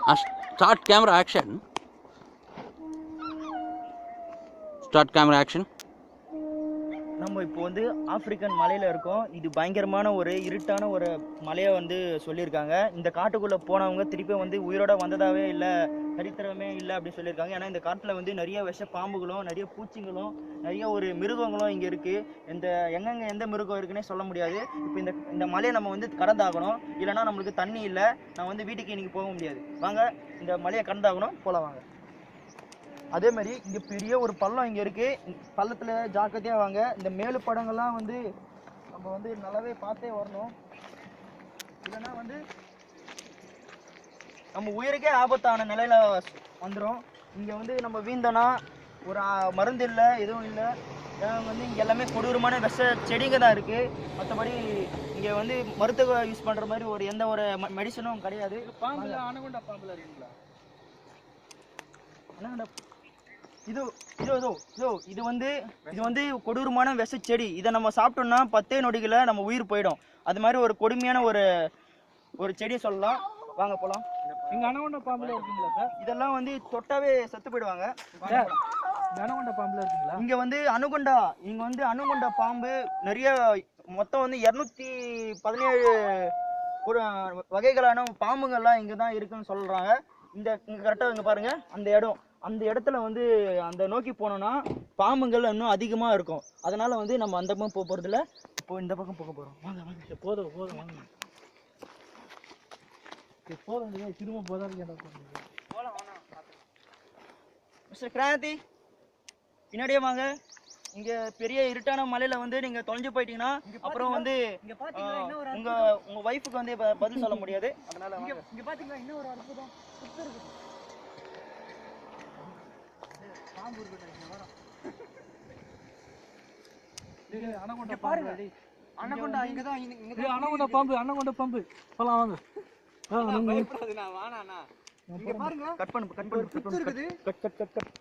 Start camera action. Start camera action. நம்ம இப்போ வந்து ஆப்பிரிக்கன் மலையில் இருக்கோம். இது பயங்கரமான ஒரு இருட்டான ஒரு மலையை வந்து சொல்லியிருக்காங்க. இந்த காட்டுக்குள்ளே போனவங்க திருப்பி வந்து உயிரோட வந்ததாகவே இல்லை, சரித்திரமே இல்லை அப்படின்னு சொல்லியிருக்காங்க. ஏன்னா இந்த காட்டில் வந்து நிறைய விஷ பாம்புகளும் நிறைய பூச்சிங்களும் நிறைய ஒரு மிருகங்களும் இங்கே இருக்குது. எங்கெங்கே எந்த மிருகம் இருக்குன்னே சொல்ல முடியாது. இப்போ இந்த மலையை நம்ம வந்து கடந்தாகணும், இல்லைனா நம்மளுக்கு தண்ணி இல்லை. நான் வந்து வீட்டுக்கு இன்றைக்கி போக முடியாது. வாங்க இந்த மலையை கடந்தாகணும், போகலாம் வாங்க. அதே மாதிரி இங்கே பெரிய ஒரு பள்ளம் இங்கே இருக்குது. பள்ளத்தில் ஜாக்கிரதையாக வாங்க. இந்த மேலு படங்கள்லாம் வந்து நம்ம வந்து நல்லாவே பார்த்தே வரணும், இல்லைன்னா வந்து நம்ம உயிருக்கே ஆபத்தான நிலையில் வந்துடும். இங்கே வந்து நம்ம வீழ்ந்தோன்னா ஒரு மருந்து இல்லை, எதுவும் இல்லை. வந்து இங்கே எல்லாமே கொடூரமான விஷ செடிங்க தான் இருக்குது. மற்றபடி இங்கே வந்து மருத்துவ யூஸ் பண்ணுற மாதிரி ஒரு எந்த ஒரு மெடிசனும் கிடையாது. பாம்புல அனகொண்டா பாம்புல இருக்குங்களா? அனகொண்டா இது வந்து கொடூரமான விஷ செடி. இதை நம்ம சாப்பிட்டோம்னா 10 நொடிகளை நம்ம உயிர் போயிடும். அது மாதிரி ஒரு கொடுமையான ஒரு செடியை சொல்லலாம். வாங்க போலாம். இங்க அனகொண்டா பாம்புல இருக்குங்களா சார்? இதெல்லாம் வந்து தொட்டாவே செத்து போயிடுவாங்க. அனகொண்டா பாம்புல இருக்குங்களா? இங்க வந்து அனுகொண்டா பாம்பு நிறைய, மொத்தம் வந்து 217 வகைகளான பாம்புங்கள்லாம் இங்க தான் இருக்குன்னு சொல்றாங்க. இங்க கரெக்டா இங்க பாருங்க, அந்த இடத்துல வந்து அந்த நோக்கி போனோம்னா பாம்புங்கள் இன்னும் அதிகமா இருக்கும். அதனால வந்து நம்ம அந்த பக்கம் போக போறது இல்ல, இப்போ இந்த பக்கம் போக போறோம். வாங்க வாங்க. போதும் வாங்க. போதும், திரும்ப போதான்னு போலாம் வாங்க. மிஸ்டர் கிராந்தி, பின்னாடியே வாங்க. இங்க பெரிய இருட்டான மலையில வந்து நீங்க தொலைஞ்சு போயிட்டீங்கன்னா அப்புறம் வந்து உங்க வைஃபுக்கு வந்து பதில் சொல்ல முடியாது. அதனால இங்க பாத்தீங்களா இன்னும் ஒரு அற்புதம் இருக்கு. பாம்பு இருக்கு இங்க வர. அனகொண்டா பாருங்க, அனகொண்டா இங்க தான். அனகொண்டா பாம்பு போலாம் வாங்க. பயப்படாதீங்க, வாணாண்ணா. இங்க பாருங்க, கட் பண்ணு. கட்.